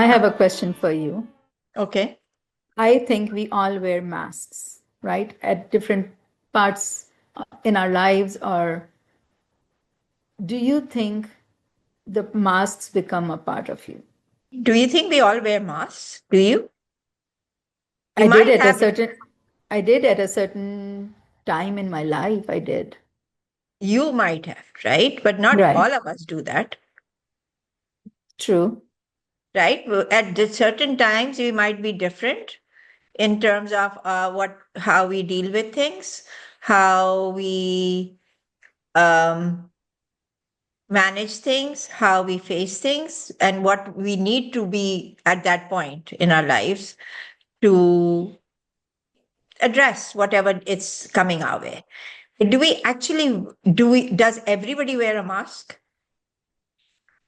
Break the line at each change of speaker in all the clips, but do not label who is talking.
I have a question for you.
Okay.
I think we all wear masks, right? At different parts in our lives. Or do you think the masks become a part of you?
Do you think we all wear masks? Do you? You
I did
might
at a
have,
certain I did at a certain time in my life. I did.
you might have, right? But not
Right.
all of us do that,
True.
right? At the certain times, we might be different in terms of how we deal with things, how we um, manage things, how we face things, and what we need to be at that point in our lives to address whatever it's coming our way. Do we actually does everybody wear a mask?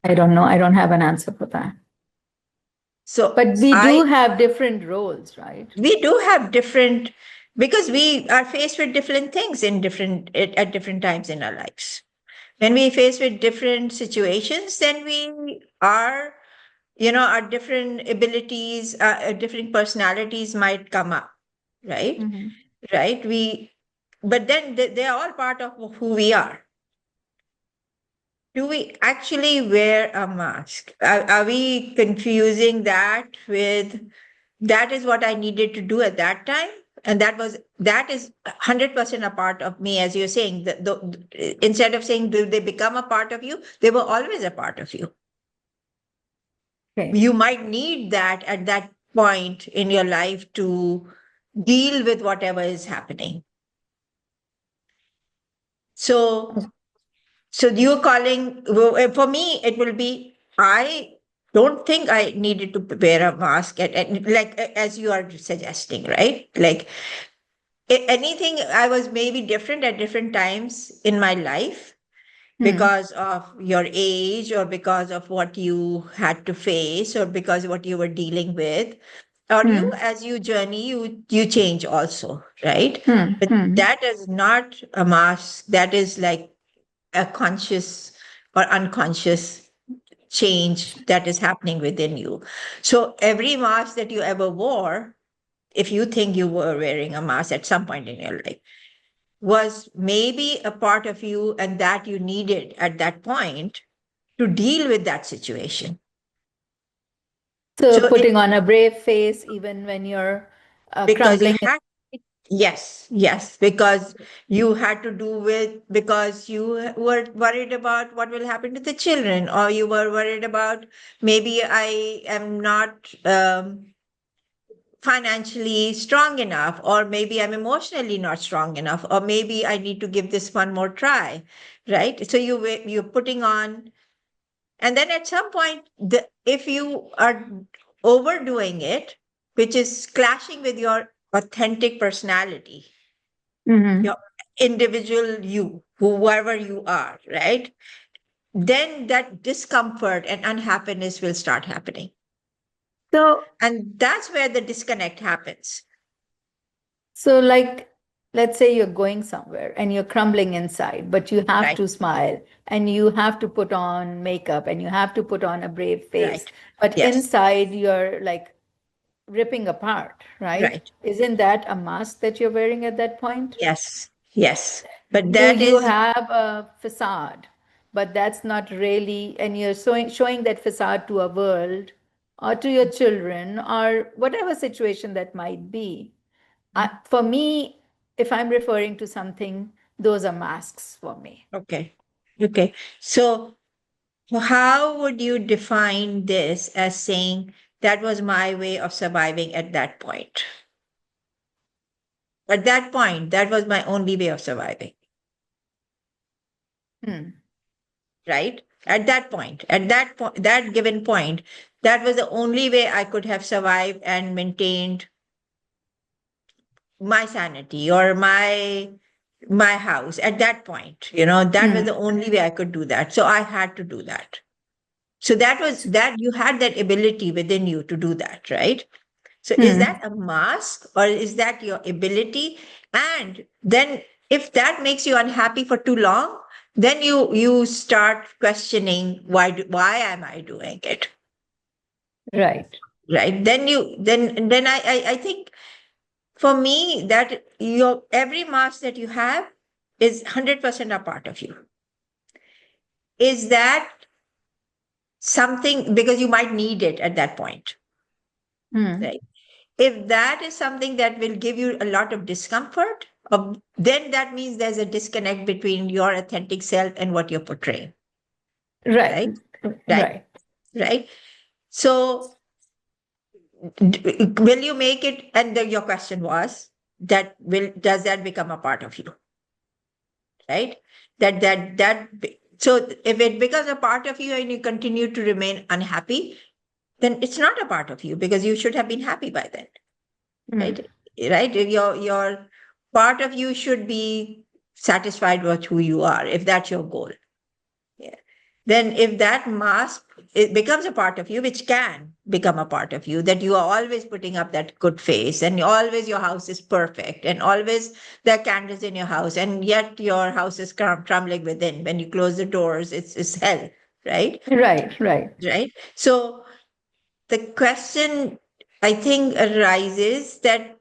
I don't know. I don't have an answer for that.
So
But we do
I
have different roles, right?
we do have different, because we are faced with different things in at different times in our lives. When we face with different situations, then we are, our different abilities, different personalities might come up, right?
Mm-hmm.
Right. But then they are all part of who we are. Do we actually wear a mask? Are we confusing that with that is what I needed to do at that time? And that is 100% a part of me, as you're saying. Instead of saying, do they become a part of you? They were always a part of you.
Okay.
You might need that at that point in your life to deal with whatever is happening. So So you're calling, for me, it will be, I don't think I needed to wear a mask like as you are suggesting, right? Like anything, I was maybe different at different times in my life
Hmm.
because of your age or because of what you had to face or because of what you were dealing with. Or you,
Hmm.
as you journey, you change also, right?
Hmm.
But
Hmm.
that is not a mask. That is like a conscious or unconscious change that is happening within you. So every mask that you ever wore, if you think you were wearing a mask at some point in your life, was maybe a part of you and that you needed at that point to deal with that situation.
So
So it
putting on a brave face even when you're
because you
crumbling.
had yes, yes, because you had to do with because you were worried about what will happen to the children, or you were worried about maybe I am not financially strong enough, or maybe I'm emotionally not strong enough, or maybe I need to give this one more try, right? So you're putting on, and then at some point, if you are overdoing it, which is clashing with your authentic personality,
Mhm.
your individual you, whoever you are, right? Then that discomfort and unhappiness will start happening.
So,
And that's where the disconnect happens.
so like, let's say you're going somewhere and you're crumbling inside, but you have
Right,
to smile and you have to put on makeup and you have to put on a brave face,
right.
but
Yes,
inside you're like ripping apart, right?
right.
Isn't that a mask that you're wearing at that point?
Yes, yes. But
You
that
you
is
have a facade, but that's not really, and you're showing that facade to a world or to your children or whatever situation that might be. For me, if I'm referring to something, those are masks for me.
okay. Okay. So how would you define this as saying that was my way of surviving at that point? At that point, that was my only way of surviving,
Hmm.
right? That given point, that was the only way I could have survived and maintained my sanity or my house at that point. That was
Hmm.
the only way I could do that. So I had to do that. So that you had that ability within you to do that, right? So is
Hmm.
that a mask or is that your ability? And then if that makes you unhappy for too long, then you start questioning why am I doing it?
Right.
right? Then I think for me that your every mask that you have is 100% a part of you. Is that something, because you might need it at that point,
Hmm.
right? If that is something that will give you a lot of discomfort, then that means there's a disconnect between your authentic self and what you're portraying,
Right.
right? Right,
Right.
right. So, will you make it? And your question was that will does that become a part of you, right? So if it becomes a part of you and you continue to remain unhappy, then it's not a part of you because you should have been happy by then,
Hmm.
right? Right? Your part of you should be satisfied with who you are, if that's your goal. Yeah. Then if that mask, it becomes a part of you, which can become a part of you, that you are always putting up that good face and always your house is perfect and always there are candles in your house and yet your house is crumbling within. When you close the doors, it's hell, right?
Right. Right.
Right. So the question I think arises that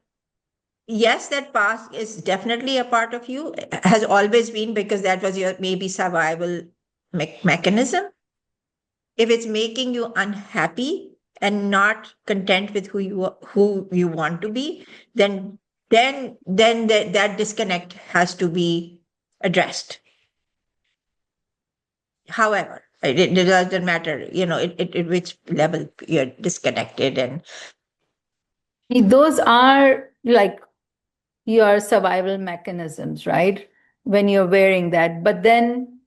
yes, that past is definitely a part of you, has always been, because that was your maybe survival mechanism. If it's making you unhappy and not content with who you want to be, then that disconnect has to be addressed. However, it doesn't matter, at which level you're disconnected. And
Those are like your survival mechanisms, right? When you're wearing that. But then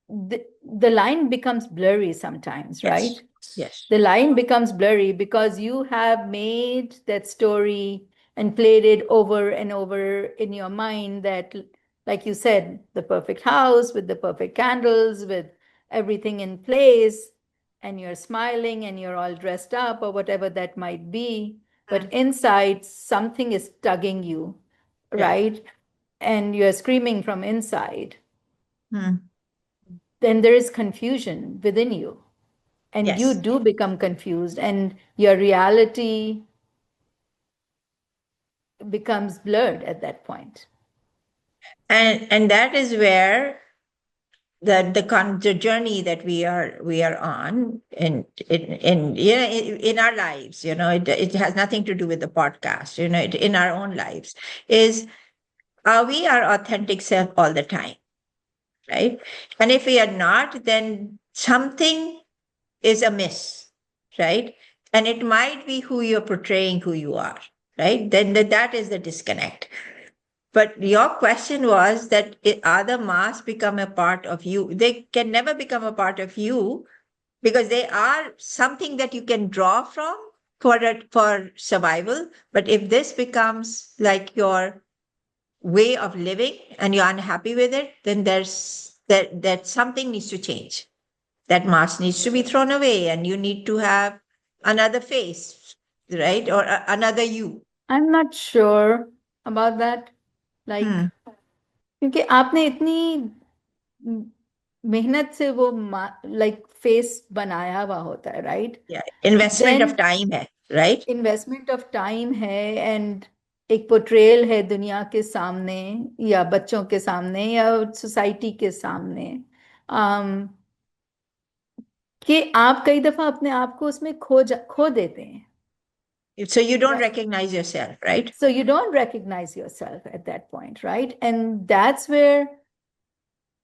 the line becomes blurry sometimes,
yes,
right?
yes,
The line becomes blurry because you have made that story and played it over and over in your mind that, like you said, the perfect house with the perfect candles, with everything in place, and you're smiling and you're all dressed up or whatever that might be. But
mm,
inside, something is tugging you,
yeah,
right? And you're screaming from inside.
mm,
Then there is confusion within you, and you
yes.
do become confused, and your reality becomes blurred at that point.
And that is where the journey that we are on in our lives, it has nothing to do with the podcast, in our own lives, is, are we our authentic self all the time, right? And if we are not, then something is amiss, right? And it might be who you're portraying who you are, right? Then that is the disconnect. But your question was that, are the masks become a part of you? They can never become a part of you because they are something that you can draw from for survival. But if this becomes like your way of living and you're unhappy with it, then that something needs to change. That mask needs to be thrown away, and you need to have another face, right? Or another you.
I'm not sure about that, like,
Hmm.
क्योंकि आपने इतनी मेहनत से वो like face बनाया हुआ होता है, right?
Yeah, investment
then
of time hai, right?
Investment of time है, एंड एक पोर्ट्रेयल है दुनिया के सामने या बच्चों के सामने या सोसाइटी के सामने, कि आप कई दफा अपने आप को उसमें खो देते हैं.
So you don't
Right.
recognize yourself, right?
So you don't recognize yourself at that point, right? And that's where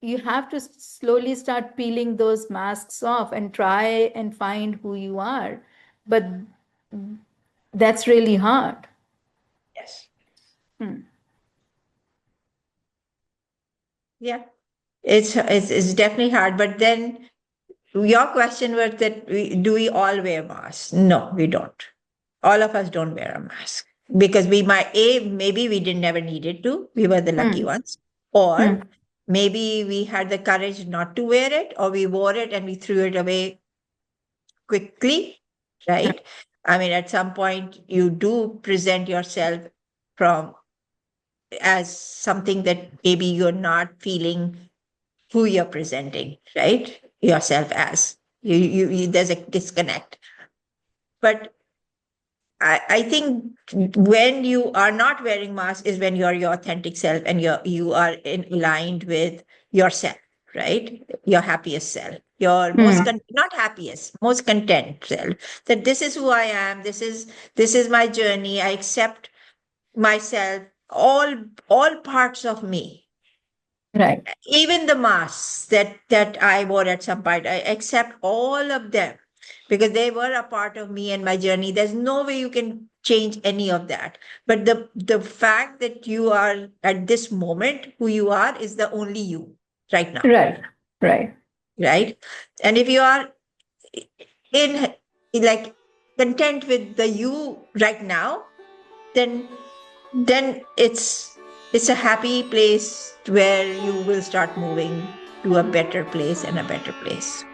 you have to slowly start peeling those masks off and try and find who you are. But that's really hard.
Yes.
Hmm.
Yeah. It's definitely hard. But then your question was that, do we all wear masks? No, we don't. All of us don't wear a mask because maybe we didn't never needed to. We were the lucky
Hmm.
ones. Or
Hmm.
maybe we had the courage not to wear it, or we wore it and we threw it away quickly, right? I mean, at some point, you do present yourself from as something that maybe you're not feeling who you're presenting, right? Yourself as. There's a disconnect. But I think when you are not wearing mask is when you're your authentic self and you are aligned with yourself, right? Your happiest self, your
Hmm.
not happiest, most content self. That this is who I am. This is my journey. I accept myself, all parts of me,
Right.
even the masks that I wore at some point. I accept all of them because they were a part of me and my journey. There's no way you can change any of that. But the fact that you are at this moment who you are is the only you right now,
Right. Right.
right? And if you are in like content with the you right now, then it's a happy place where you will start moving to a better place and a better place.